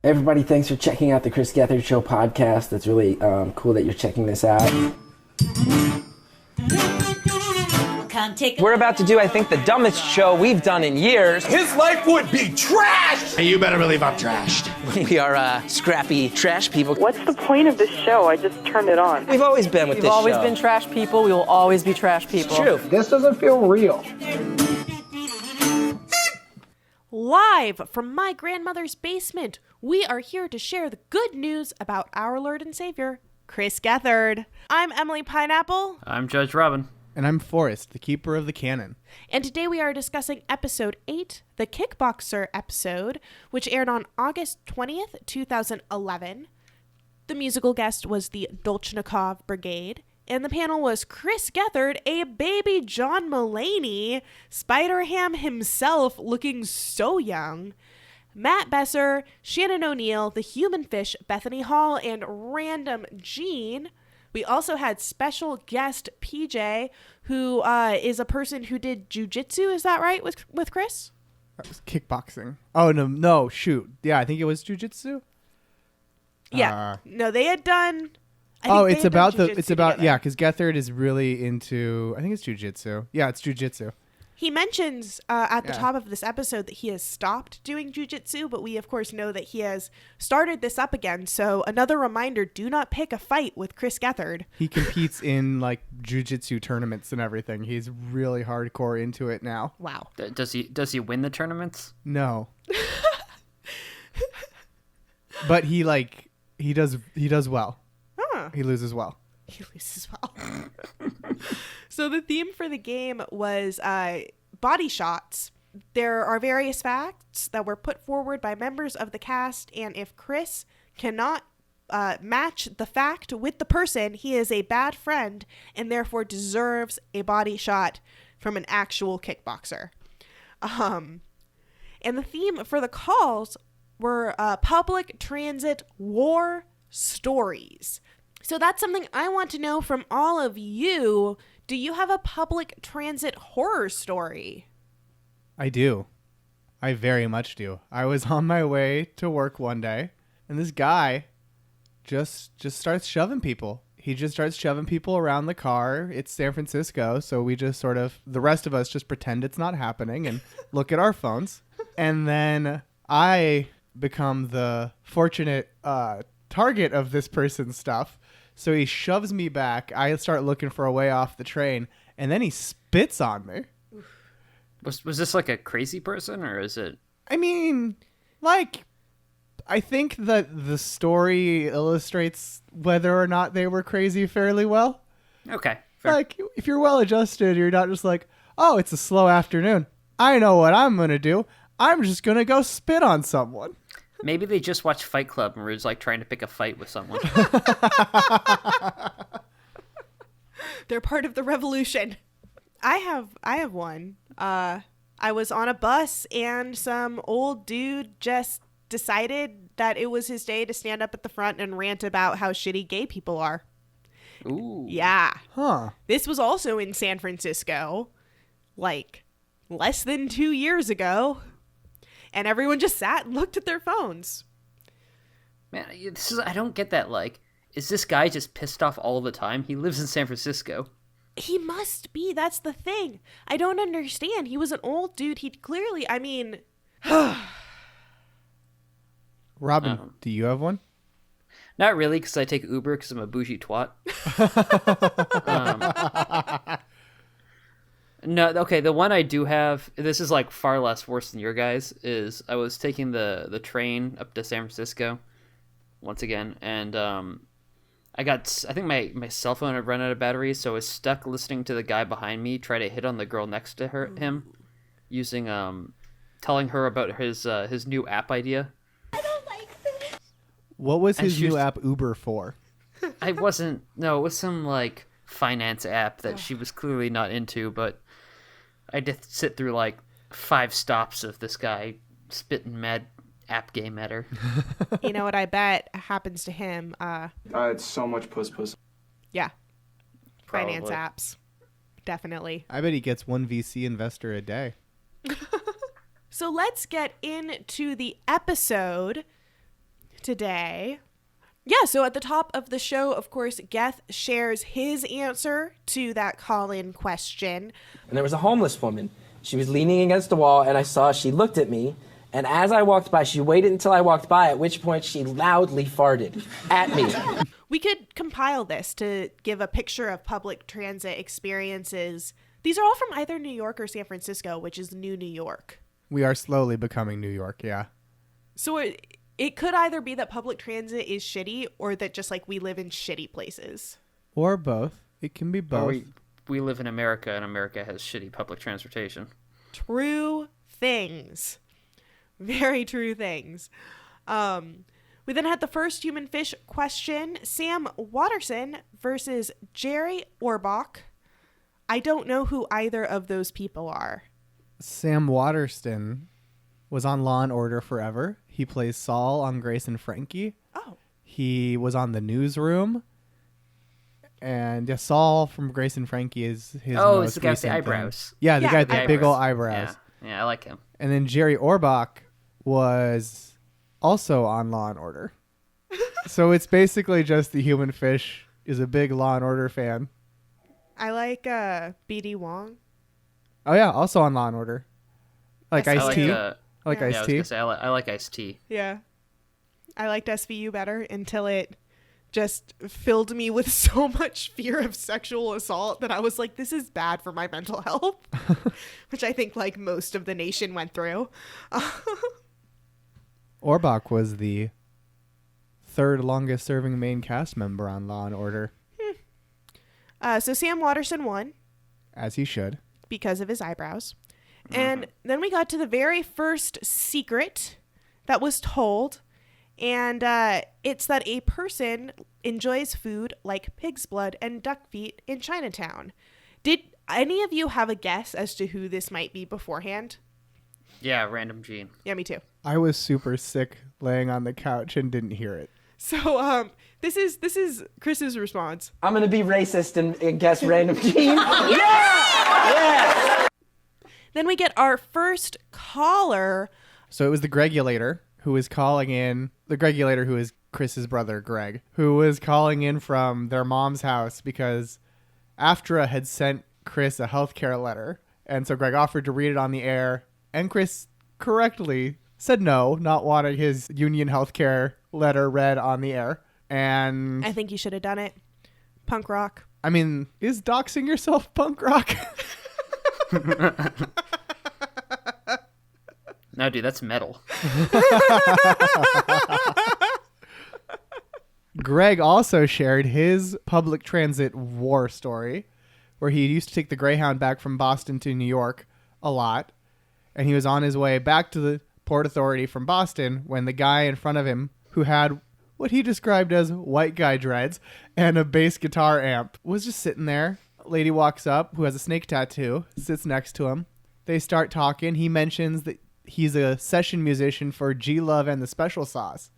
Everybody, thanks for checking out the Chris Gethard Show podcast. It's really cool that you're checking this out. We're about to do, I think, the dumbest show we've done in years. His life would be trashed! Hey, you better believe I'm trashed. We are scrappy trash people. What's the point of this show? I just turned it on. We've always been with this show. We've always been trash people. We will always be trash people. It's true. This doesn't feel real. Live from my grandmother's basement, we are here to share the good news about our Lord and Savior, Chris Gethard. I'm Emily Pineapple. I'm Judge Robin. And I'm Forrest, the keeper of the canon. And today we are discussing episode 8, the Kickboxer episode, which aired on August 20th, 2011. The musical guest was the Dolchnikov Brigade. And the panel was Chris Gethard, a baby John Mulaney, Spider-Ham himself looking so young, Matt Besser, Shannon O'Neill, the Human Fish, Bethany Hall, and Random Gene. We also had special guest PJ, who is a person who did jujitsu. Is that right with Chris? That was kickboxing. Oh, no, shoot. Yeah, I think it was jujitsu. Yeah. No, they had done... because Gethard is really into, I think it's jujitsu. Yeah, it's jujitsu. He mentions at the top of this episode that he has stopped doing jujitsu, but we of course know that he has started this up again. So another reminder, do not pick a fight with Chris Gethard. He competes in like jujitsu tournaments and everything. He's really hardcore into it now. Wow. Does he win the tournaments? No. But he does well. He loses well. He loses well. So the theme for the game was body shots. There are various facts that were put forward by members of the cast, and if Chris cannot match the fact with the person, he is a bad friend and therefore deserves a body shot from an actual kickboxer. And the theme for the calls were public transit war stories. So that's something I want to know from all of you. Do you have a public transit horror story? I do. I very much do. I was on my way to work one day, and this guy just starts shoving people. He just starts shoving people around the car. It's San Francisco, so we just the rest of us just pretend it's not happening and look at our phones. And then I become the fortunate target of this person's stuff. So he shoves me back. I start looking for a way off the train, and then he spits on me. Was this like a crazy person, or is it? I mean, I think that the story illustrates whether or not they were crazy fairly well. Okay. Fair. Like, if you're well-adjusted, you're not just like, oh, it's a slow afternoon. I know what I'm going to do. I'm just going to go spit on someone. Maybe they just watched Fight Club and were just like trying to pick a fight with someone. They're part of the revolution. I have one. I was on a bus and some old dude just decided that it was his day to stand up at the front and rant about how shitty gay people are. Ooh. Yeah. Huh. This was also in San Francisco, like less than 2 years ago. And everyone just sat and looked at their phones. Man, I don't get that. Like, is this guy just pissed off all the time? He lives in San Francisco. He must be. That's the thing. I don't understand. He was an old dude. He'd clearly, I mean... Robin, do you have one? Not really, because I take Uber because I'm a bougie twat. No, okay, the one I do have, this is like far less worse than your guys, is I was taking the train up to San Francisco once again, and I think my cell phone had run out of battery, so I was stuck listening to the guy behind me try to hit on the girl next to him using telling her about his new app idea. I don't like this. What was his new app Uber for? It was some like finance app that she was clearly not into, but I did sit through like 5 stops of this guy spitting mad app game at her. You know what I bet happens to him? It's so much puss. Yeah. Probably. Finance apps. Definitely. I bet he gets one VC investor a day. So let's get into the episode. today. Yeah, so at the top of the show, of course, Geth shares his answer to that call-in question. And there was a homeless woman. She was leaning against the wall, and I saw she looked at me. And as I walked by, she waited until I walked by, at which point she loudly farted at me. We could compile this to give a picture of public transit experiences. These are all from either New York or San Francisco, which is New York. We are slowly becoming New York, yeah. So it could either be that public transit is shitty or that just like we live in shitty places. Or both. It can be both. We live in America, and America has shitty public transportation. True things. Very true things. We then had the first human fish question. Sam Watterson versus Jerry Orbach. I don't know who either of those people are. Sam Waterston was on Law & Order forever. He plays Saul on Grace and Frankie. Oh. He was on The Newsroom. And yeah, Saul from Grace and Frankie is his most it's the guy with the recent eyebrows. thing. Yeah, the guy with the the big old eyebrows. Yeah, I like him. And then Jerry Orbach was also on Law & Order. So it's basically just the human fish is a big Law & Order fan. I like B.D. Wong. Oh, yeah, also on Law & Order. Like Ice-T. I like yeah. Ice-T. I was gonna say, I like Ice-T. Yeah. I liked SVU better until it just filled me with so much fear of sexual assault that I was like, this is bad for my mental health, which I think like most of the nation went through. Orbach was the third longest serving main cast member on Law & Order. So Sam Watterson won. As he should. Because of his eyebrows. And then we got to the very first secret that was told. And it's that a person enjoys food like pig's blood and duck feet in Chinatown. Did any of you have a guess as to who this might be beforehand? Yeah, Random Gene. Yeah, me too. I was super sick laying on the couch and didn't hear it. So this is Chris's response. I'm going to be racist and guess Random Gene. Yeah! Then we get our first caller. So it was the Gregulator who was calling in, the Gregulator who is Chris's brother, Greg, who was calling in from their mom's house because AFTRA had sent Chris a healthcare letter. And so Greg offered to read it on the air. And Chris correctly said no, not wanting his union healthcare letter read on the air. And I think you should have done it. Punk rock. I mean, is doxing yourself punk rock? No, dude, that's metal. Greg also shared his public transit war story, where he used to take the Greyhound back from Boston to New York a lot. And he was on his way back to the Port Authority from Boston when the guy in front of him, who had what he described as white guy dreads and a bass guitar amp, was just sitting there. A lady walks up who has a snake tattoo, sits next to him. They start talking. He mentions that he's a session musician for G-Love and the Special Sauce.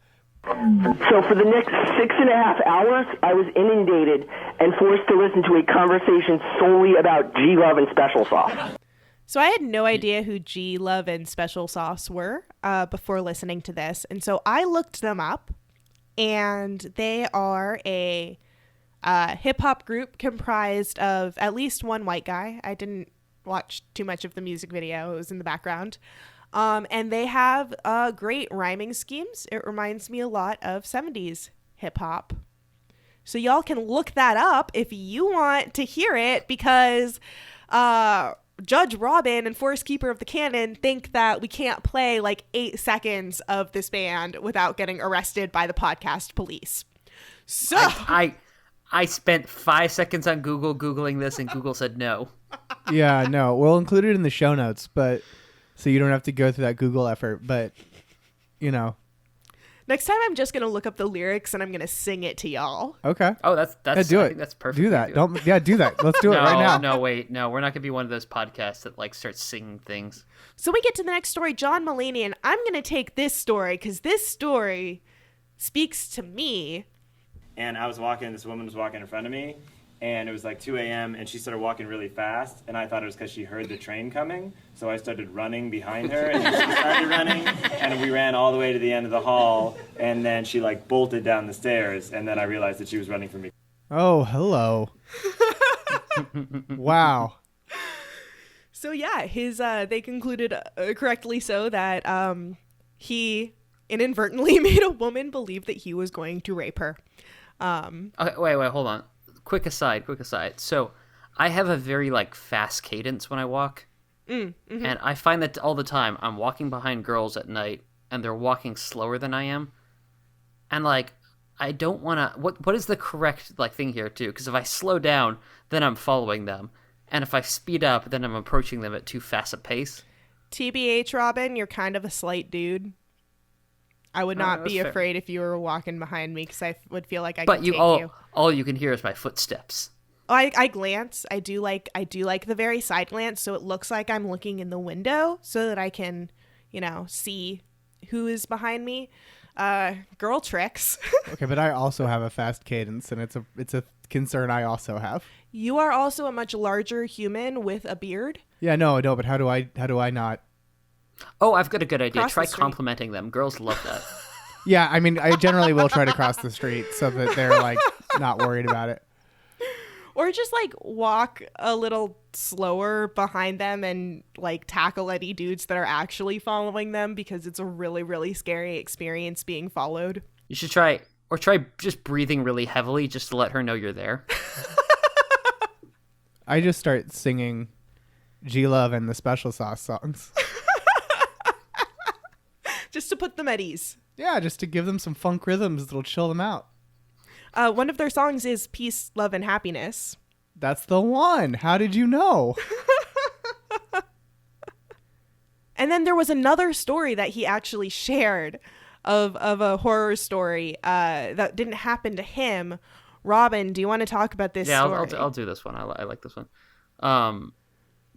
So for the next 6.5 hours, I was inundated and forced to listen to a conversation solely about G-Love and Special Sauce. So I had no idea who G-Love and Special Sauce were before listening to this. And so I looked them up, and they are a hip-hop group comprised of at least one white guy. I didn't watch too much of the music video. It was in the background. And they have great rhyming schemes. It reminds me a lot of 70s hip-hop. So y'all can look that up if you want to hear it, because Judge Robin and Forest Keeper of the Cannon think that we can't play like 8 seconds of this band without getting arrested by the podcast police. So I spent 5 seconds on Google Googling this, and Google said no. Yeah, no. We'll include it in the show notes, but so you don't have to go through that Google effort. But, you know. Next time I'm just going to look up the lyrics and I'm going to sing it to y'all. Okay. Oh, that's yeah, do I it. think that's perfect. Do that. Do that. Let's do it right now. No, wait. No, we're not going to be one of those podcasts that like starts singing things. So we get to the next story, John Mulaney, and I'm going to take this story because this story speaks to me. And I was walking, this woman was walking in front of me, and it was like 2 a.m. and she started walking really fast, and I thought it was because she heard the train coming, so I started running behind her, and then she started running, and we ran all the way to the end of the hall, and then she like bolted down the stairs, and then I realized that she was running from me. Oh, hello. Wow. So yeah, they concluded correctly so that he inadvertently made a woman believe that he was going to rape her. Okay, wait, hold on. Quick aside. So I have a very fast cadence when I walk. Mm-hmm. And I find that all the time I'm walking behind girls at night and they're walking slower than I am. And I don't want to... What is the correct thing here too? Because if I slow down, then I'm following them. And if I speed up, then I'm approaching them at too fast a pace. TBH, Robin, you're kind of a slight dude. I would not be afraid if you were walking behind me because I would feel like I could take you. All you can hear is my footsteps. I glance. I do like the very side glance, so it looks like I'm looking in the window so that I can, see who is behind me. Girl tricks. Okay, but I also have a fast cadence, and it's a concern I also have. You are also a much larger human with a beard. Yeah, no, but how do I not? Oh, I've got a good idea. Cross Try the street. complimenting them. Girls love that. Yeah, I mean, I generally will try to cross the street so that they're not worried about it. Or just walk a little slower behind them and tackle any dudes that are actually following them because it's a really, really scary experience being followed. You should try just breathing really heavily just to let her know you're there. I just start singing G-Love and the Special Sauce songs. Just to put them at ease. Yeah, just to give them some funk rhythms that'll chill them out. One of their songs is Peace, Love, and Happiness. That's the one. How did you know? And then there was another story that he actually shared of a horror story that didn't happen to him. Robin, do you want to talk about this story? I'll do this one. I like this one.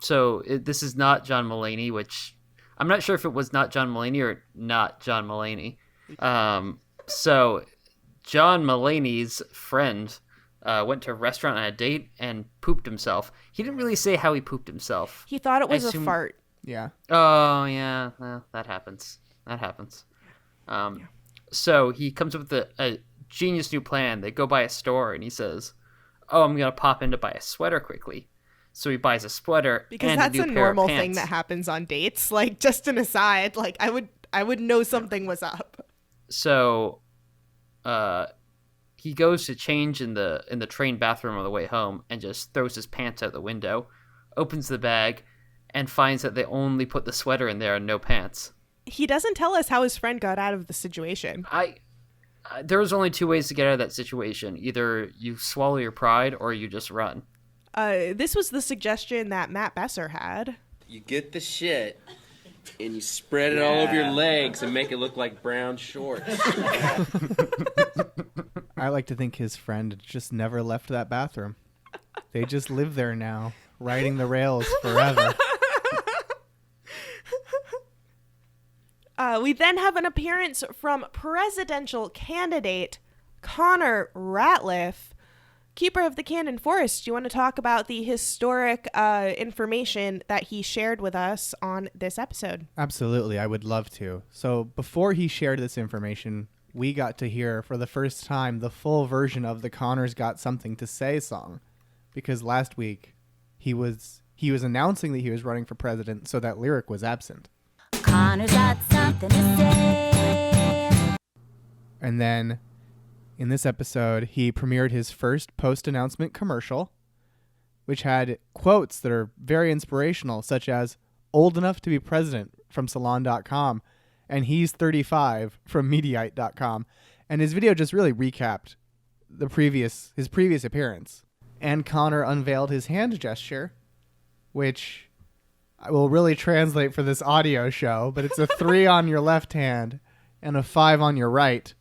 So this is not John Mulaney, which I'm not sure if it was not John Mulaney or not John Mulaney. So John Mulaney's friend went to a restaurant on a date and pooped himself. He didn't really say how he pooped himself. He thought it was a fart. Yeah. Oh, yeah. That happens. So he comes up with a genius new plan. They go by a store and he says, "Oh, I'm going to pop in to buy a sweater quickly." So he buys a sweater because and that's a new a pair normal of pants. thing that happens on dates. Just an aside, I would know something was up. So he goes to change in the train bathroom on the way home and just throws his pants out the window, opens the bag, and finds that they only put the sweater in there and no pants. He doesn't tell us how his friend got out of the situation. There was only two ways to get out of that situation. Either you swallow your pride or you just run. This was the suggestion that Matt Besser had. You get the shit and you spread it all over your legs and make it look like brown shorts. I like to think his friend just never left that bathroom. They just live there now, riding the rails forever. We then have an appearance from presidential candidate Connor Ratliff, keeper of the Cannon Forest. Do you want to talk about the historic information that he shared with us on this episode? Absolutely, I would love to. So before he shared this information, we got to hear for the first time the full version of the Connor's Got Something to Say song. Because last week he was announcing that he was running for president, so that lyric was absent. Connor's got something to say. And then in this episode, he premiered his first post-announcement commercial, which had quotes that are very inspirational, such as "old enough to be president" from Salon.com and "he's 35" from Mediaite.com. And his video just really recapped his previous appearance. And Connor unveiled his hand gesture, which I will really translate for this audio show, but it's a 3 on your left hand and a 5 on your right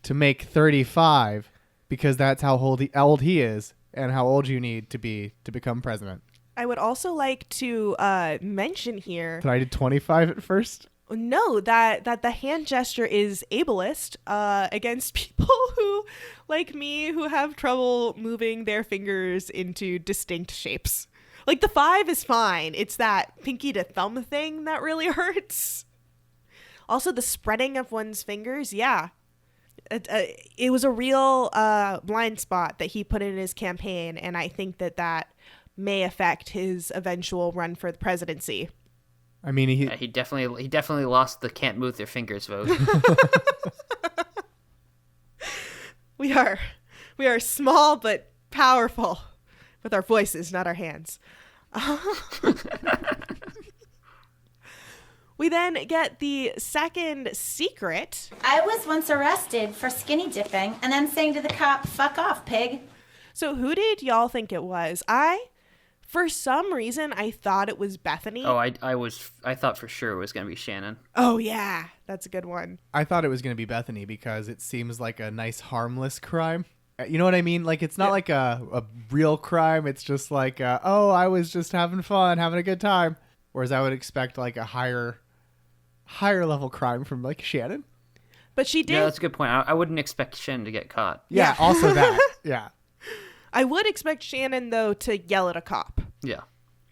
to make 35, because that's how old he is and how old you need to be to become president. I would also like to mention here But I did 25 at first. No, that the hand gesture is ableist against people who, like me, who have trouble moving their fingers into distinct shapes. Like the 5 is fine. It's that pinky to thumb thing that really hurts. Also, the spreading of one's fingers, yeah. It was a real blind spot that he put in his campaign, and I think that may affect his eventual run for the presidency. I mean, he definitely lost the can't move their fingers vote. We are small but powerful with our voices, not our hands. We then get the second secret. I was once arrested for skinny dipping and then saying to the cop, "Fuck off, pig." So who did y'all think it was? For some reason, I thought it was Bethany. Oh, I thought for sure it was going to be Shannon. Oh, yeah. That's a good one. I thought it was going to be Bethany because it seems like a nice, harmless crime. You know what I mean? Like, it's not like a real crime. It's just like, I was just having fun, having a good time. Whereas I would expect, like, a higher level crime from, like, Shannon. But she did. Yeah, that's a good point. I wouldn't expect Shannon to get caught. Yeah, also that. Yeah. I would expect Shannon, though, to yell at a cop. Yeah.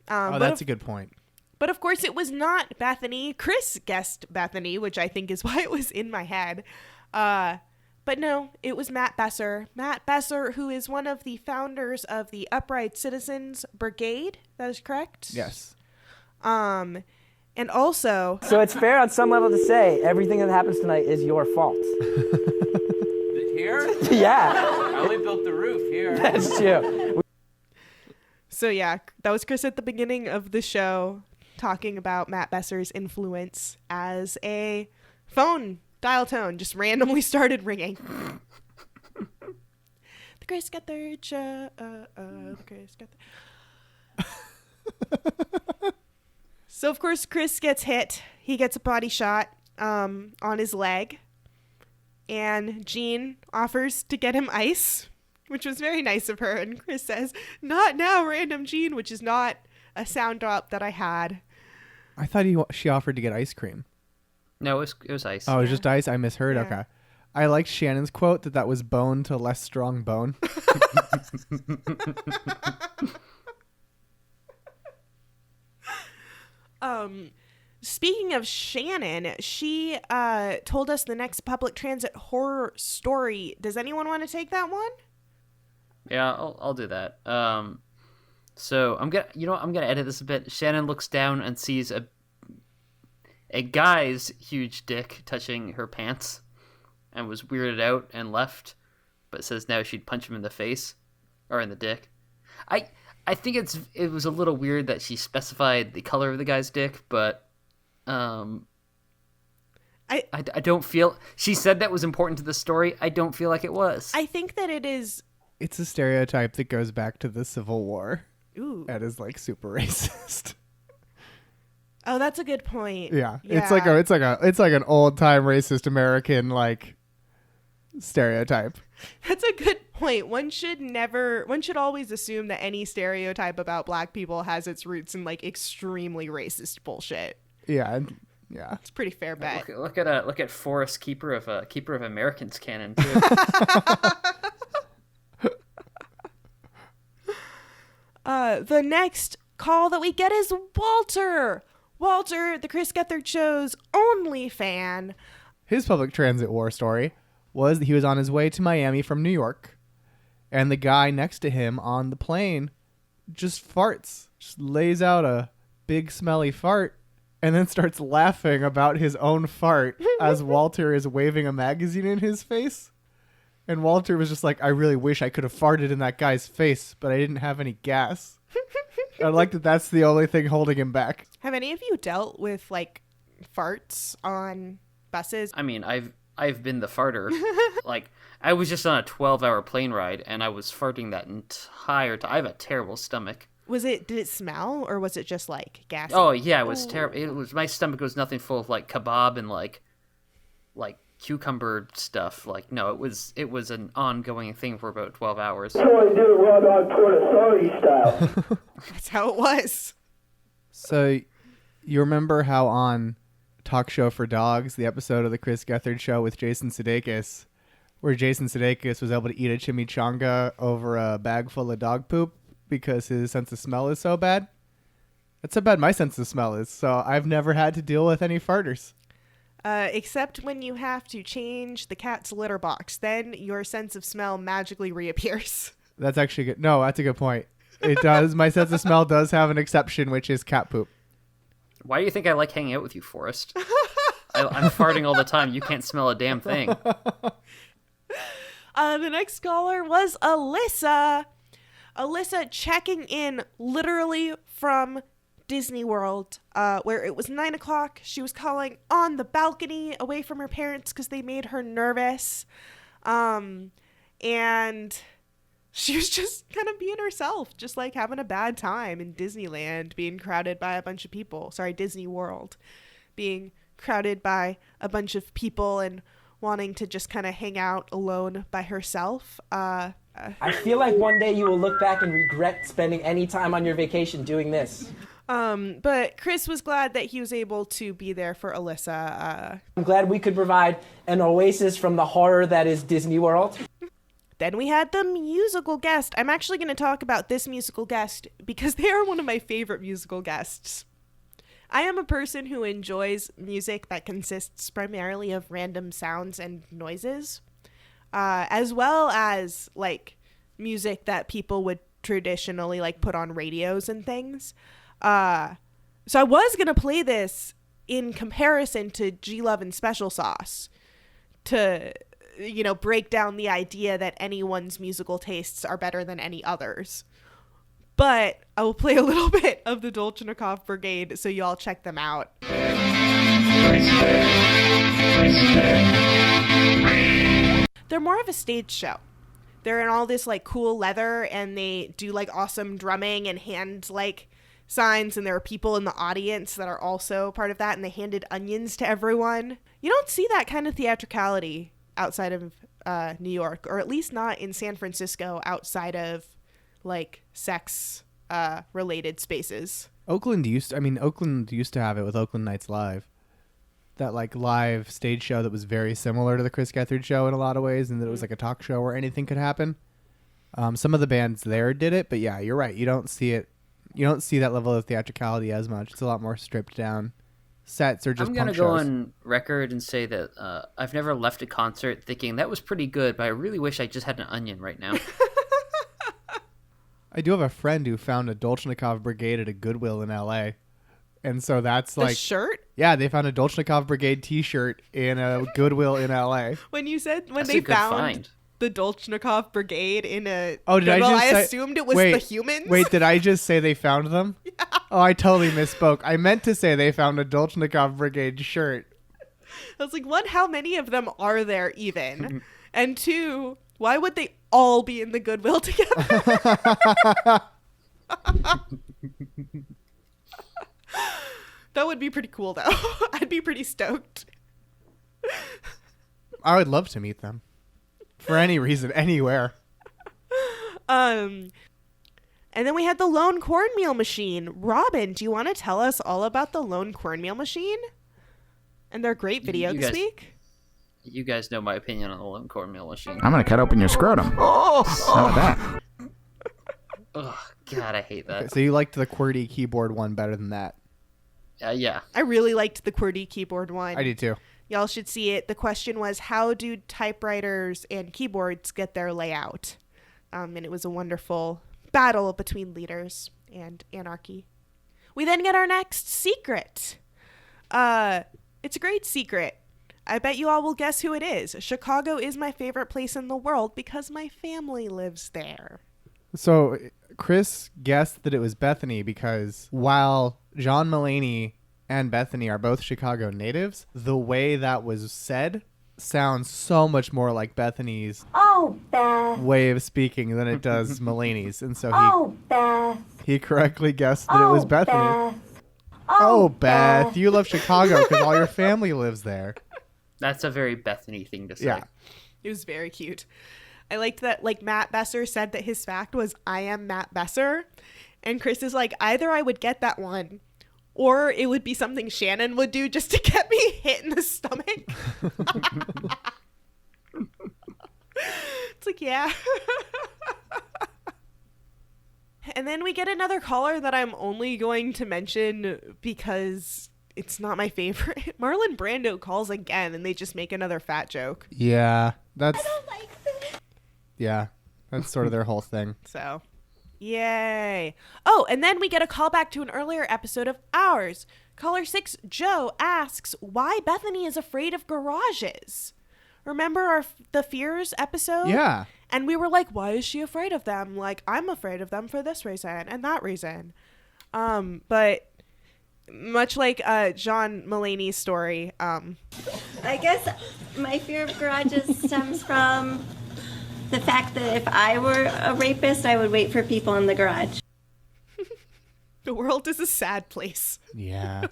That's a good point. But, of course, it was not Bethany. Chris guessed Bethany, which I think is why it was in my head. But no, it was Matt Besser. Matt Besser, who is one of the founders of the Upright Citizens Brigade. That is correct? Yes. And also... So it's fair on some level to say everything that happens tonight is your fault. Here? Yeah. I only built the roof here. That's true. So yeah, that was Chris at the beginning of the show talking about Matt Besser's influence as a phone dial tone just randomly started ringing. The Chris Gethard Show. The Chris Gethard. So of course Chris gets hit. He gets a body shot on his leg. And Jean offers to get him ice, which was very nice of her. And Chris says, "Not now, random Jean," which is not a sound drop that I had. I thought she offered to get ice cream. No, it was ice. Oh, it was just ice? I misheard. Yeah. Okay. I liked Shannon's quote that was bone to less strong bone. Speaking of Shannon, she told us the next public transit horror story. Does anyone want to take that one? Yeah, I'll do that. So I'm gonna edit this a bit. Shannon looks down and sees a guy's huge dick touching her pants, and was weirded out and left, but says now she'd punch him in the face or in the dick. I think it was a little weird that she specified the color of the guy's dick, but I don't feel she said that was important to the story. I don't feel like it was. I think that it is. It's a stereotype that goes back to the Civil War. Ooh. That is like super racist. Oh, that's a good point. Yeah. It's like an old time racist American like stereotype. That's a good point. One should always assume that any stereotype about black people has its roots in like extremely racist bullshit. Yeah. Yeah. It's a pretty fair bet. Look at Forrest, keeper of Americans canon too. The next call that we get is Walter. Walter, the Chris Gethard Show's only fan. His public transit war story was that he was on his way to Miami from New York, and the guy next to him on the plane just farts, just lays out a big smelly fart, and then starts laughing about his own fart as Walter is waving a magazine in his face. And Walter was just like, "I really wish I could have farted in that guy's face, but I didn't have any gas." I like that that's the only thing holding him back. Have any of you dealt with like farts on buses? I mean, I've been the farter. Like, I was just on a 12-hour plane ride, and I was farting that entire time. I have a terrible stomach. Did it smell, or was it just like gassy? Oh yeah, it was terrible. My stomach was nothing full of like kebab and like cucumber stuff. Like, no, it was an ongoing thing for about 12 hours. That's how I do it right on Port Authority style. That's how it was. So, you remember how on Talk Show for Dogs, the episode of the Chris Gethard Show with Jason Sudeikis, where Jason Sudeikis was able to eat a chimichanga over a bag full of dog poop because his sense of smell is so bad. That's how bad my sense of smell is, so I've never had to deal with any farters. Except when you have to change the cat's litter box. Then your sense of smell magically reappears. That's actually good. No, that's a good point. It does. My sense of smell does have an exception, which is cat poop. Why do you think I like hanging out with you, Forrest? I'm farting all the time. You can't smell a damn thing. The next caller was Alyssa. Alyssa checking in literally from Disney World, where it was 9 o'clock. She was calling on the balcony away from her parents because they made her nervous. And she was just kind of being herself, just like having a bad time in Disneyland, being crowded by a bunch of people. Sorry, Disney World. Being crowded by a bunch of people and wanting to just kind of hang out alone by herself. I feel like one day you will look back and regret spending any time on your vacation doing this. But Chris was glad that he was able to be there for Alyssa. I'm glad we could provide an oasis from the horror that is Disney World. Then we had the musical guest. I'm actually going to talk about this musical guest because they are one of my favorite musical guests. I am a person who enjoys music that consists primarily of random sounds and noises, as well as like music that people would traditionally like put on radios and things. So I was going to play this in comparison to G-Love and Special Sauce to, you know, break down the idea that anyone's musical tastes are better than any others. But I will play a little bit of the Dolchnikov Brigade so you all check them out. They're more of a stage show. They're in all this like cool leather and they do like awesome drumming and hand like signs, and there are people in the audience that are also part of that, and they handed onions to everyone. You don't see that kind of theatricality outside of New York, or at least not in San Francisco outside of like sex related spaces. Oakland used to have it with Oakland Nights Live. That like live stage show that was very similar to the Chris Gethard Show in a lot of ways, and that it was like a talk show where anything could happen. Some of the bands there did it, but yeah, you're right. You don't see it. You don't see that level of theatricality as much. It's a lot more stripped down. Sets are just. I'm gonna go on record and say that I've never left a concert thinking that was pretty good, but I really wish I just had an onion right now. I do have a friend who found a Dolchnikov Brigade at a Goodwill in LA. And so that's like... The shirt? Yeah, they found a Dolchnikov Brigade t-shirt in a Goodwill in LA. When they found the Dolchnikov Brigade in a Goodwill, I assumed it was the humans. Wait, did I just say they found them? Yeah. Oh, I totally misspoke. I meant to say they found a Dolchnikov Brigade shirt. I was like, one, how many of them are there even? And two, why would they all be in the Goodwill together? That would be pretty cool, though. I'd be pretty stoked. I would love to meet them. For any reason, anywhere. And then we had the Lone Cornmeal Machine. Robin, do you want to tell us all about the Lone Cornmeal Machine? And their great video this week? You guys know my opinion on the Lone Cornmeal Machine. I'm going to cut open your scrotum. How about that? Oh, God, I hate that. Okay, so you liked the QWERTY keyboard one better than that? Yeah. I really liked the QWERTY keyboard one. I did too. Y'all should see it. The question was, how do typewriters and keyboards get their layout? And it was a wonderful battle between leaders and anarchy. We then get our next secret. It's a great secret. I bet you all will guess who it is. Chicago is my favorite place in the world because my family lives there. So Chris guessed that it was Bethany because while John Mulaney and Bethany are both Chicago natives, the way that was said sounds so much more like Bethany's way of speaking than it does Mulaney's. And so he correctly guessed that it was Bethany. Beth, you love Chicago because all your family lives there. That's a very Bethany thing to say. Yeah. It was very cute. I liked that, like, Matt Besser said that his fact was, I am Matt Besser. And Chris is like, either I would get that one Or it would be something Shannon would do just to get me hit in the stomach. It's like, yeah. And then we get another caller that I'm only going to mention because it's not my favorite. Marlon Brando calls again, and they just make another fat joke. Yeah, that's... I don't like this. Yeah, that's sort of their whole thing. So, yay. Oh, and then we get a callback to an earlier episode of ours. Caller 6, Joe, asks why Bethany is afraid of garages. Remember the Fears episode? Yeah. And we were like, why is she afraid of them? Like, I'm afraid of them for this reason and that reason. But much like John Mulaney's story. I guess my fear of garages stems from the fact that if I were a rapist, I would wait for people in the garage. The world is a sad place. Yeah.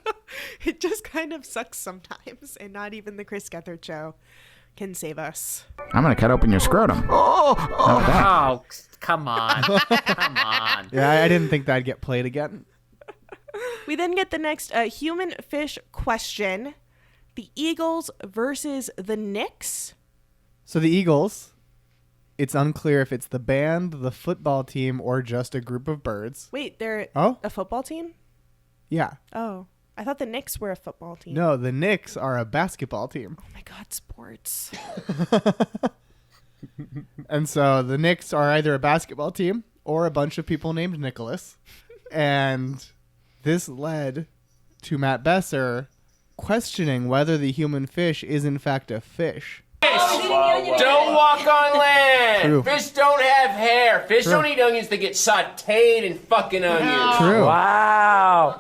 It just kind of sucks sometimes, and not even the Chris Gethard Show can save us. I'm going to cut open your scrotum. Oh, come on. Come on. Yeah, I didn't think that'd get played again. We then get the next human fish question. The Eagles versus the Knicks. So the Eagles, it's unclear if it's the band, the football team, or just a group of birds. Wait, they're a football team? Yeah. Oh, I thought the Knicks were a football team. No, the Knicks are a basketball team. Oh my God, sports. And so the Knicks are either a basketball team or a bunch of people named Nicholas. And this led to Matt Besser questioning whether the human fish is in fact a fish. Don't walk on land. True. Fish don't have hair. Fish True. don't eat onions. They get sauteed in fucking onions. True. Wow.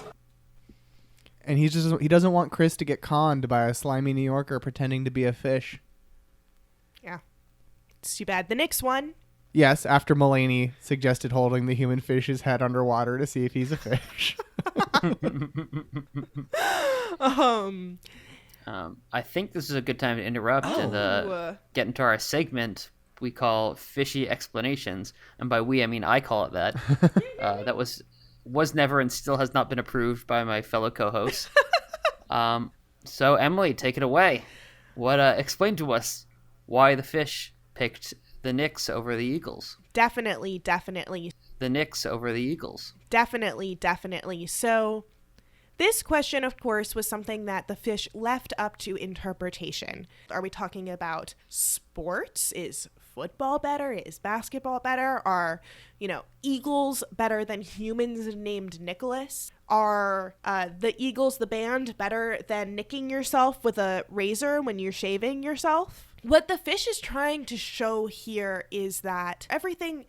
And he doesn't want Chris to get conned by a slimy New Yorker pretending to be a fish. Yeah. It's too bad. The Knicks won. Yes, after Mulaney suggested holding the human fish's head underwater to see if he's a fish. I think this is a good time to interrupt and get into our segment we call Fishy Explanations. And by we, I mean I call it that. That was never and still has not been approved by my fellow co-hosts. So Emily, take it away. Explain to us why the fish picked the Knicks over the Eagles. Definitely. The Knicks over the Eagles. Definitely. So this question, of course, was something that the fish left up to interpretation. Are we talking about sports? Is football better? Is basketball better? Are, Eagles better than humans named Nicholas? Are the Eagles, the band, better than nicking yourself with a razor when you're shaving yourself? What the fish is trying to show here is that everything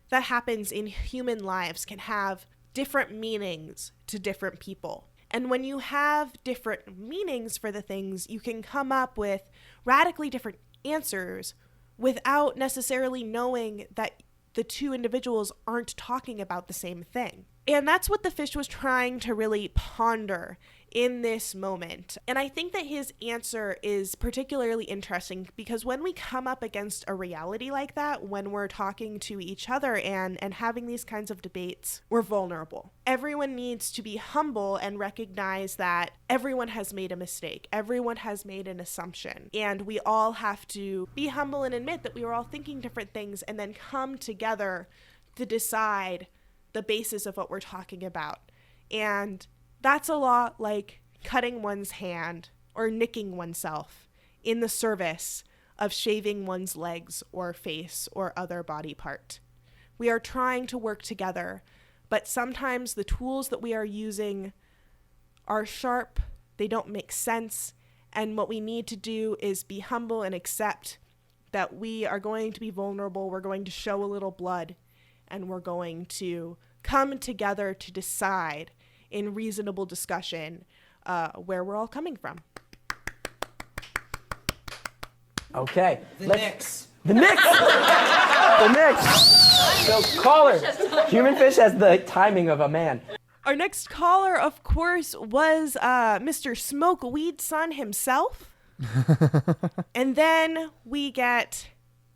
that happens in human lives can have different meanings to different people. And when you have different meanings for the things, you can come up with radically different answers without necessarily knowing that the two individuals aren't talking about the same thing. And that's what the fish was trying to really ponder in this moment. And I think that his answer is particularly interesting because when we come up against a reality like that, when we're talking to each other and having these kinds of debates, we're vulnerable. Everyone needs to be humble and recognize that everyone has made a mistake. Everyone has made an assumption. And we all have to be humble and admit that we were all thinking different things and then come together to decide the basis of what we're talking about. And that's a lot like cutting one's hand or nicking oneself in the service of shaving one's legs or face or other body part. We are trying to work together, but sometimes the tools that we are using are sharp, they don't make sense, and what we need to do is be humble and accept that we are going to be vulnerable, we're going to show a little blood, and we're going to come together to decide in reasonable discussion where we're all coming from. Okay. The Knicks. The Knicks! The Knicks! So caller, human fish has the timing of a man. Our next caller, of course, was Mr. Smoke Weed Son himself. And then we get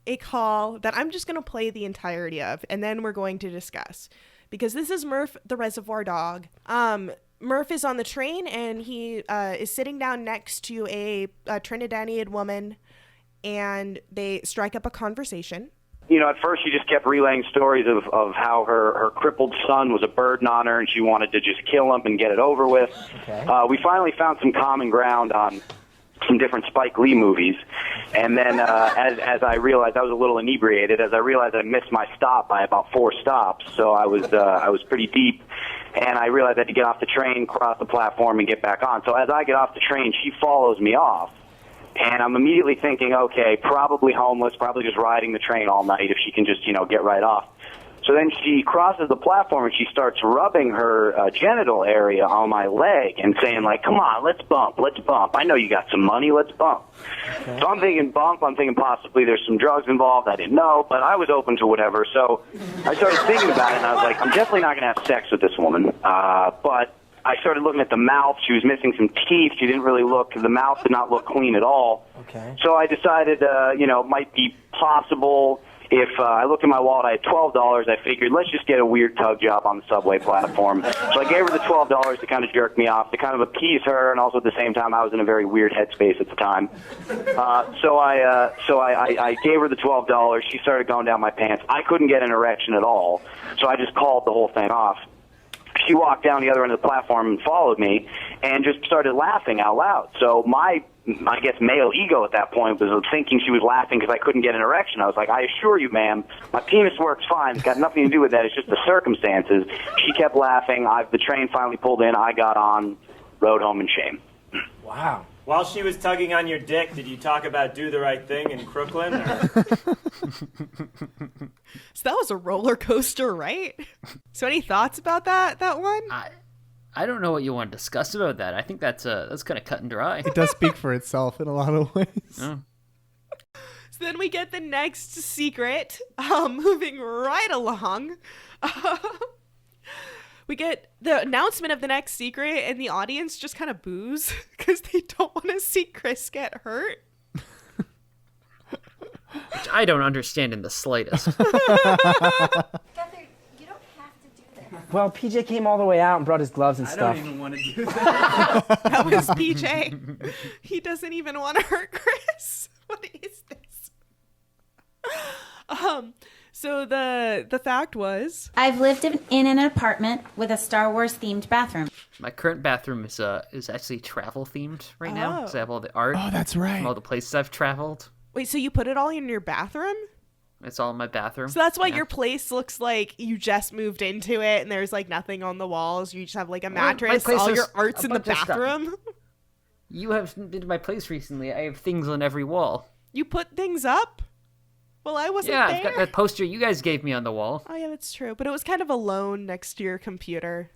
a call that I'm just going to play the entirety of, and then we're going to discuss. Because this is Murph the Reservoir Dog. Murph is on the train, and he is sitting down next to a Trinidadian woman, and they strike up a conversation. You know, at first she just kept relaying stories of how her crippled son was a burden on her, and she wanted to just kill him and get it over with. Okay. We finally found some common ground on some different Spike Lee movies, and then as I realized, I was a little inebriated. As I realized I missed my stop by about 4 stops, so I was pretty deep, and I realized I had to get off the train, cross the platform, and get back on. So as I get off the train, she follows me off, and I'm immediately thinking, okay, probably homeless, probably just riding the train all night if she can just, get right off. So then she crosses the platform and she starts rubbing her genital area on my leg and saying, like, come on, let's bump. I know you got some money, let's bump. Okay. So I'm thinking bump, I'm thinking possibly there's some drugs involved. I didn't know, but I was open to whatever. So I started thinking about it, and I was like, I'm definitely not going to have sex with this woman. But I started looking at the mouth. She was missing some teeth. She didn't really the mouth did not look clean at all. Okay. So I decided, it might be possible. If I looked at my wallet, I had $12. I figured, let's just get a weird tug job on the subway platform. So I gave her the $12 to kind of jerk me off, to kind of appease her, and also at the same time, I was in a very weird headspace at the time. So I gave her the $12. She started going down my pants. I couldn't get an erection at all, so I just called the whole thing off. She walked down the other end of the platform and followed me and just started laughing out loud. So my male ego at that point was thinking she was laughing because I couldn't get an erection. I was like, I assure you, ma'am, my penis works fine. It's got nothing to do with that. It's just the circumstances. She kept laughing. The train finally pulled in. I got on, rode home in shame. Wow. While she was tugging on your dick, did you talk about Do the Right Thing in Crooklyn? Or? So that was a roller coaster, right? So any thoughts about that one? I don't know what you want to discuss about that. I think that's kind of cut and dry. It does speak for itself in a lot of ways. Oh. So then we get the next secret, moving right along. We get the announcement of the next secret, and the audience just kind of boos because they don't want to see Chris get hurt. Which I don't understand in the slightest. Well, PJ came all the way out and brought his gloves and stuff. I don't even want to do that. That was PJ. He doesn't even want to hurt Chris. What is this? So the fact was, I've lived in an apartment with a Star Wars themed bathroom. My current bathroom is actually travel themed right now because I have all the art. Oh, that's right. From all the places I've traveled. Wait, so you put it all in your bathroom? It's all in my bathroom. So that's why your place looks like you just moved into it and there's like nothing on the walls. You just have like a mattress, all your art's in the bathroom. You haven't been to my place recently. I have things on every wall. You put things up? Well, I wasn't there. Yeah, I've got that poster you guys gave me on the wall. Oh, yeah, that's true. But it was kind of alone next to your computer.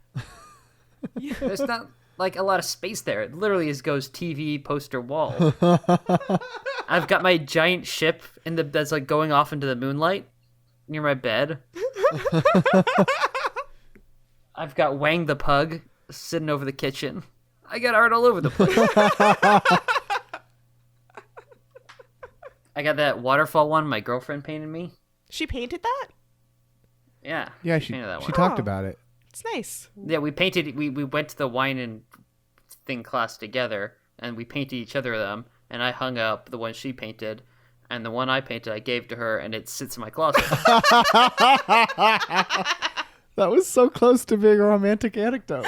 There's not like a lot of space there. It literally just goes TV, poster, wall. I've got my giant ship that's like going off into the moonlight near my bed. I've got Wang the pug sitting over the kitchen. I got art all over the place. I got that waterfall one my girlfriend painted me. She painted that? Yeah. Yeah, she painted that one. She talked about it. It's nice. Yeah, we painted. We went to the wine and thing class together, and we painted each other them. And I hung up the one she painted, and the one I painted I gave to her, and it sits in my closet. That was so close to being a romantic anecdote.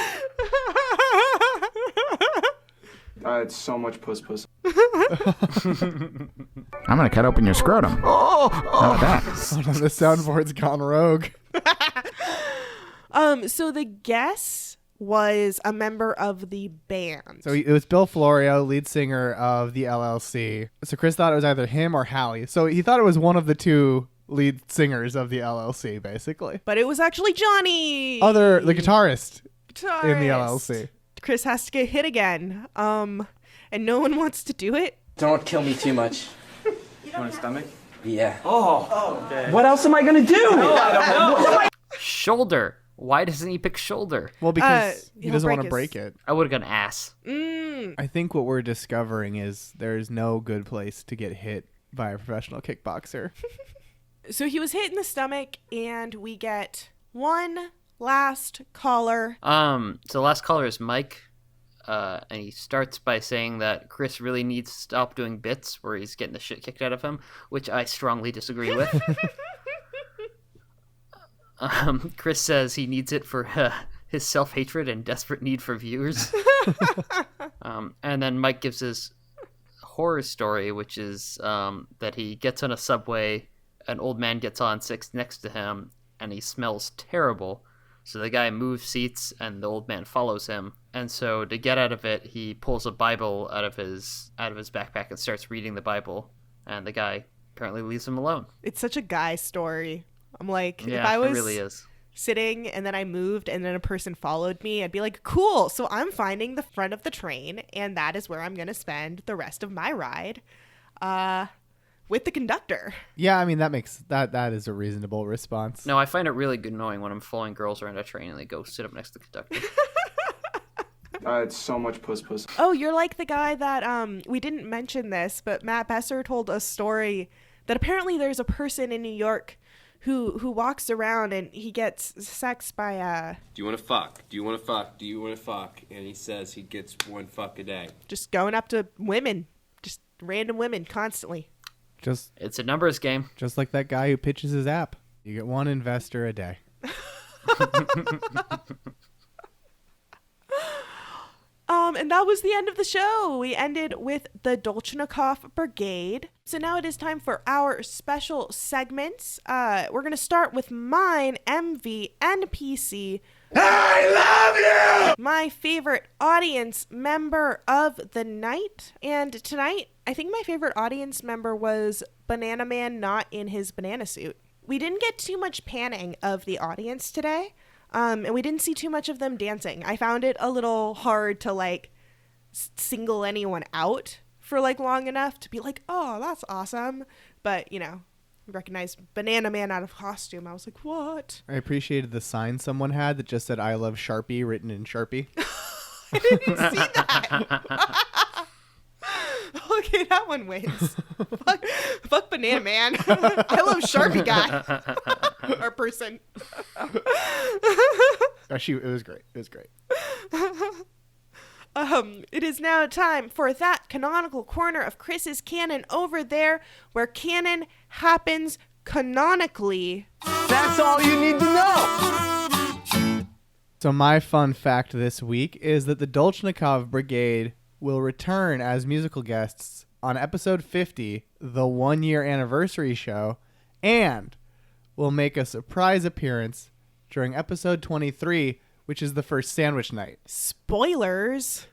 It's so much puss. I'm gonna cut open your scrotum. How about that? The soundboard's gone rogue. So the guess was a member of the band. So it was Bill Florio, lead singer of the LLC. So Chris thought it was either him or Hallie. So he thought it was one of the two lead singers of the LLC, basically. But it was actually Johnny. The guitarist in the LLC. Chris has to get hit again. And no one wants to do it. Don't kill me too much. You want a stomach? Yeah. Oh, okay. What else am I gonna do? No, I don't know. Shoulder. Why doesn't he pick shoulder? Well, because he doesn't want to break it. I would have gone ass. I think what we're discovering is there's no good place to get hit by a professional kickboxer. So he was hit in the stomach, and we get one last caller. So last caller is Mike. And he starts by saying that Chris really needs to stop doing bits where he's getting the shit kicked out of him, which I strongly disagree with. Chris says he needs it for his self-hatred and desperate need for views. And then Mike gives his horror story, which is that he gets on a subway, an old man gets on, sits next to him, and he smells terrible. So the guy moves seats, and the old man follows him. And so to get out of it, he pulls a Bible out of his backpack and starts reading the Bible. And the guy apparently leaves him alone. It's such a guy story. I'm like, yeah, if I was it really is. Sitting and then I moved and then a person followed me, I'd be like, cool. So I'm finding the front of the train, and that is where I'm going to spend the rest of my ride with the conductor. Yeah, I mean, that is a reasonable response. No, I find it really annoying when I'm following girls around a train and they go sit up next to the conductor. It's so much puss. Oh, you're like the guy that we didn't mention this, but Matt Besser told a story that apparently there's a person in New York who walks around and he gets sex by Do you want to fuck? Do you want to fuck? Do you want to fuck? And he says he gets one fuck a day. Just going up to women, just random women constantly. It's a numbers game. Just like that guy who pitches his app. You get one investor a day. And that was the end of the show. We ended with the Dolchnikov Brigade. So now it is time for our special segments. We're going to start with mine, MV, NPC. I love you! My favorite audience member of the night. And tonight, I think my favorite audience member was Banana Man not in his banana suit. We didn't get too much panning of the audience today. And we didn't see too much of them dancing. I found it a little hard to, like, single anyone out for, like, long enough to be like, oh, that's awesome. But, you know, recognized Banana Man out of costume. I was like, what? I appreciated the sign someone had that just said, I love Sharpie, written in Sharpie. I didn't see that. Okay, that one wins. fuck Banana Man. I love Sharpie guy. Or person. Actually, it was great. It was great. It is now time for that canonical corner of Chris's canon over there, where canon happens canonically. That's all you need to know. So my fun fact this week is that the Dolchnikov Brigade will return as musical guests on episode 50, the 1-year anniversary show, and will make a surprise appearance during episode 23, which is the first sandwich night. Spoilers.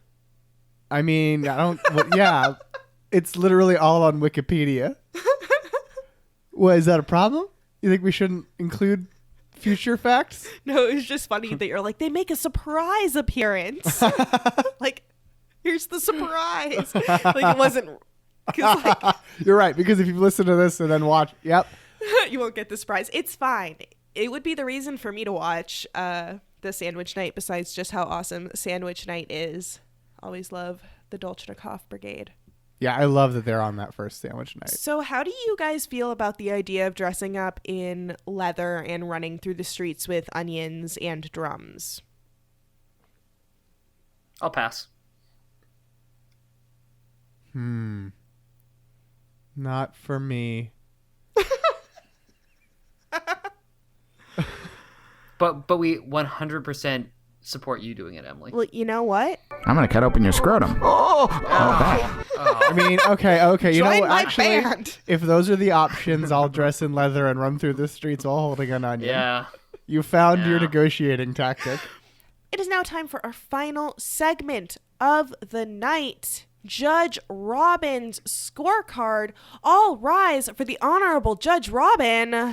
I mean, yeah, it's literally all on Wikipedia. What, is that a problem? You think we shouldn't include future facts? No, it was just funny that you're like, they make a surprise appearance. Like, here's the surprise. Like, it wasn't... Like, you're right, because if you listen to this and then watch, yep. You won't get the surprise. It's fine. It would be the reason for me to watch the Sandwich Night, besides just how awesome Sandwich Night is. Always love the Dolchnikov Brigade. Yeah, I love that they're on that first Sandwich Night. So how do you guys feel about the idea of dressing up in leather and running through the streets with onions and drums? I'll pass. Not for me. But we 100% support you doing it, Emily. Well, you know what? I'm going to cut open your scrotum. I mean, okay. You know Join what? my Actually, band. If those are the options, I'll dress in leather and run through the streets while holding an onion. Yeah. You found your negotiating tactic. It is now time for our final segment of the night. Judge Robin's scorecard. All rise for the Honorable Judge Robin.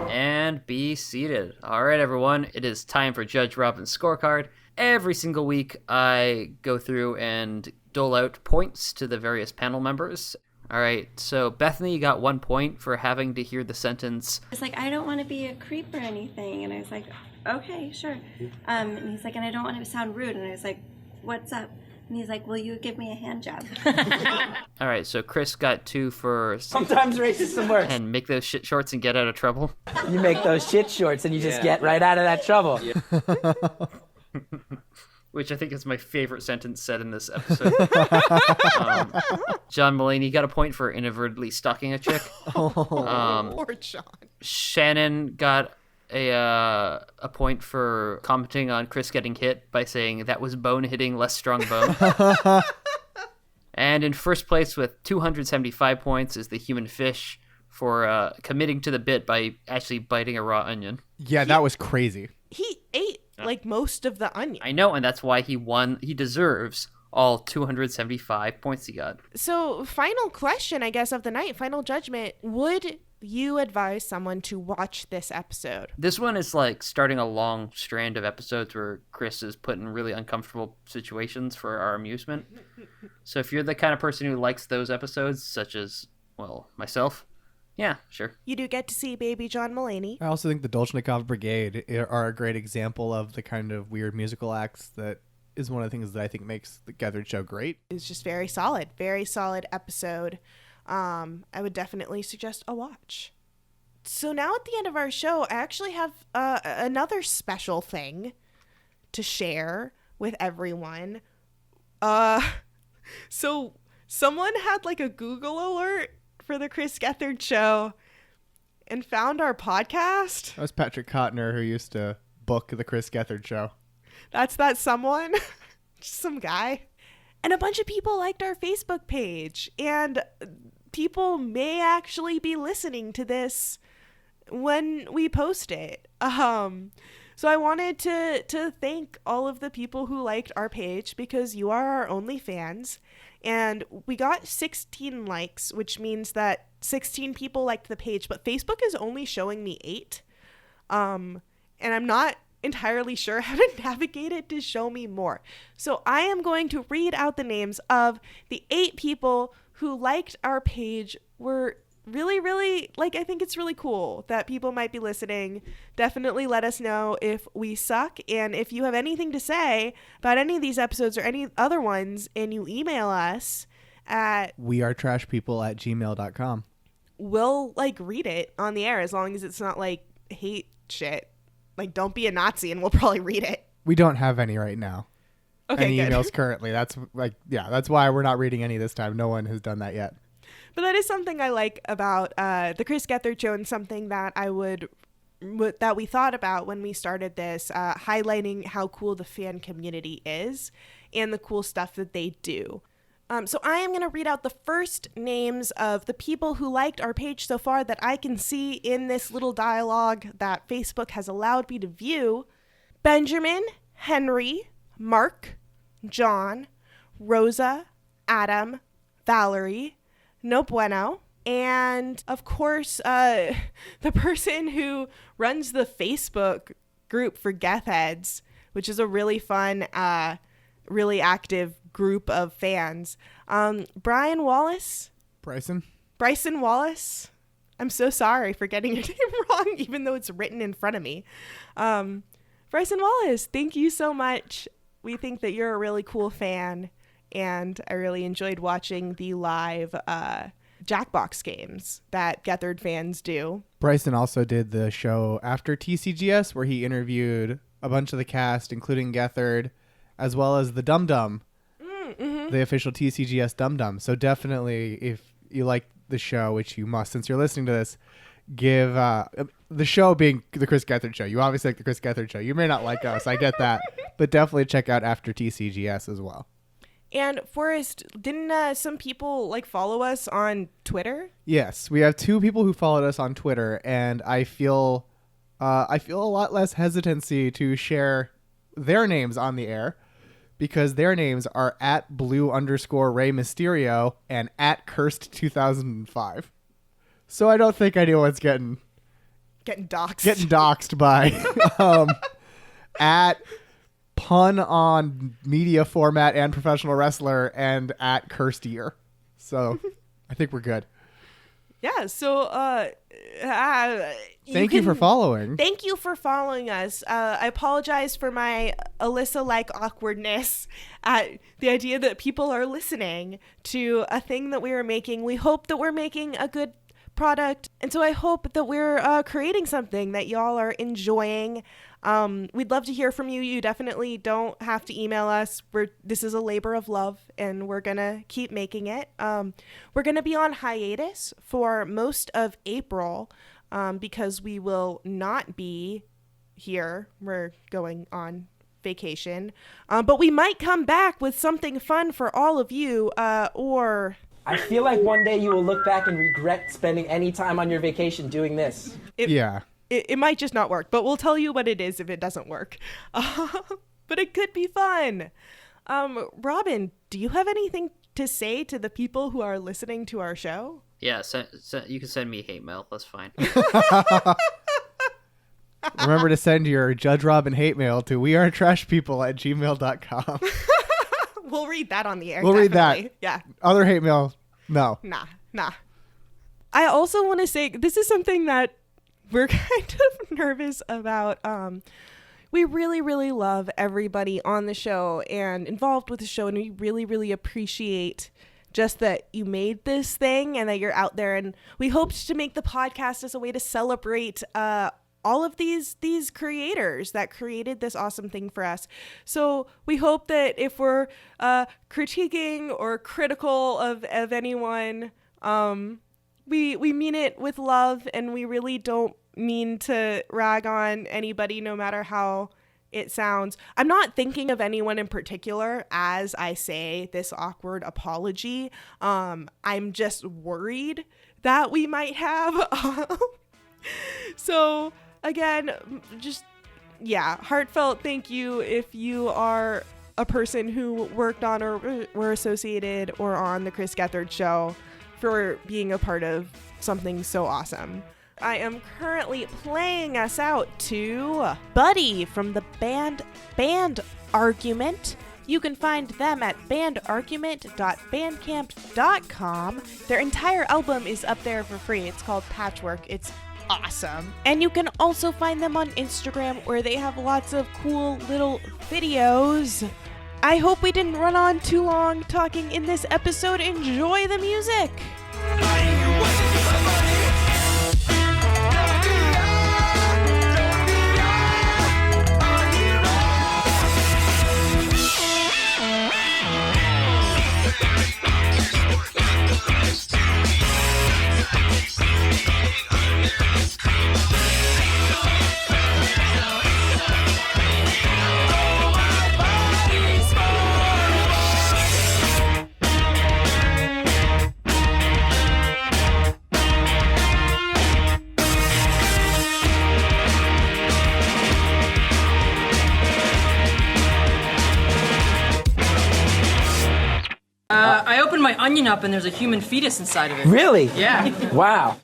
And be seated. All right, everyone. It is time for Judge Robin's scorecard. Every single week, I go through and dole out points to the various panel members. All right, so Bethany, you got 1 point for having to hear the sentence. It's like, I don't want to be a creep or anything. And I was like, okay, sure. And he's like, and I don't want to sound rude. And I was like, what's up? And he's like, will you give me a hand job? All right, so Chris got 2 for Sometimes racism works. and make those shit shorts and get out of trouble. You make those shit shorts and you just get right out of that trouble. Which I think is my favorite sentence said in this episode. John Mulaney got a point for inadvertently stalking a chick. Poor John. Shannon got a point for commenting on Chris getting hit by saying that was bone hitting less strong bone. And in first place with 275 points is the human fish for committing to the bit by actually biting a raw onion. Yeah, that was crazy. He ate like most of the onion. I know, and that's why he won. He deserves all 275 points he got. So, final question, I guess, of the night, final judgment. Would you advise someone to watch this episode? This one is like starting a long strand of episodes where Chris is put in really uncomfortable situations for our amusement. So if you're the kind of person who likes those episodes, such as, well, myself, yeah, sure. You do get to see baby John Mulaney. I also think the Dolchnikov Brigade are a great example of the kind of weird musical acts that is one of the things that I think makes the Gethard Show great. It's just very solid episode. I would definitely suggest a watch. So now at the end of our show, I actually have another special thing to share with everyone. So someone had like a Google alert for the Chris Gethard Show and found our podcast. That was Patrick Kottner, who used to book the Chris Gethard Show. That's that someone. Just some guy. And a bunch of people liked our Facebook page. And people may actually be listening to this when we post it. So I wanted to thank all of the people who liked our page, because you are our only fans. And we got 16 likes, which means that 16 people liked the page, but Facebook is only showing me 8. And I'm not entirely sure how to navigate it to show me more. So I am going to read out the names of the 8 people who liked our page. Were really, really, I think it's really cool that people might be listening. Definitely let us know if we suck. And if you have anything to say about any of these episodes or any other ones, and you email us at wearetrashpeople@gmail.com. We'll read it on the air, as long as it's not hate shit. Don't be a Nazi and we'll probably read it. We don't have any right now. Okay, any good. emails currently. That's that's why we're not reading any this time. No one has done that yet. But that is something I like about the Chris Gethard Show, and something that that we thought about when we started this, highlighting how cool the fan community is and the cool stuff that they do. So I am going to read out the first names of the people who liked our page so far that I can see in this little dialogue that Facebook has allowed me to view. Benjamin, Henry, Mark, John, Rosa, Adam, Valerie, No Bueno, and of course, the person who runs the Facebook group for Gethheads, which is a really fun, really active group of fans. Bryson Wallace. I'm so sorry for getting your name wrong, even though it's written in front of me. Bryson Wallace, thank you so much. We think that you're a really cool fan, and I really enjoyed watching the live Jackbox games that Gethard fans do. Bryson also did the show after TCGS, where he interviewed a bunch of the cast, including Gethard, as well as the Dum Dum, the official TCGS Dum Dum. So definitely, if you like the show, which you must since you're listening to this, give the show being the Chris Gethard Show. You obviously like the Chris Gethard Show. You may not like us, I get that, but definitely check out after TCGS as well. And Forrest, didn't some people follow us on Twitter? Yes, we have 2 people who followed us on Twitter, and I feel a lot less hesitancy to share their names on the air, because their names are @blue_Rey Mysterio and @Cursed2005. So I don't think anyone's getting doxxed by @pun on media format and professional wrestler and @Cursed Year. So I think we're good. Yeah, so Thank you for following. Thank you for following us. I apologize for my Alyssa-like awkwardness at the idea that people are listening to a thing that we are making. We hope that we're making a good product, and so I hope that we're creating something that y'all are enjoying. We'd love to hear from you. You definitely don't have to email us. This is a labor of love, and we're gonna keep making it. We're gonna be on hiatus for most of April because we will not be here. We're going on vacation, but we might come back with something fun for all of you, or I feel like one day you will look back and regret spending any time on your vacation doing this. Yeah. It might just not work, but we'll tell you what it is if it doesn't work. But it could be fun. Robin, do you have anything to say to the people who are listening to our show? Yeah, you can send me hate mail. That's fine. Remember to send your Judge Robin hate mail to wearetrashpeople@gmail.com. We'll read that on the air. We'll definitely. read that. Yeah. Other hate mail, no. Nah. I also want to say this is something that we're kind of nervous about. We really, really love everybody on the show and involved with the show, and we really, really appreciate just that you made this thing and that you're out there. And we hoped to make the podcast as a way to celebrate all of these creators that created this awesome thing for us. So we hope that if we're critiquing or critical of anyone, we mean it with love, and we really don't mean to rag on anybody, no matter how it sounds. I'm not thinking of anyone in particular as I say this awkward apology. I'm just worried that we might have. So again, just, heartfelt thank you if you are a person who worked on or were associated or on the Chris Gethard Show, for being a part of something so awesome. I am currently playing us out to Buddy from the band Argument. You can find them at bandargument.bandcamp.com. Their entire album is up there for free. It's called Patchwork. It's awesome. And you can also find them on Instagram, where they have lots of cool little videos. I hope we didn't run on too long talking in this episode. Enjoy the music. I opened my onion up and there's a human fetus inside of it. Really? Yeah. Wow.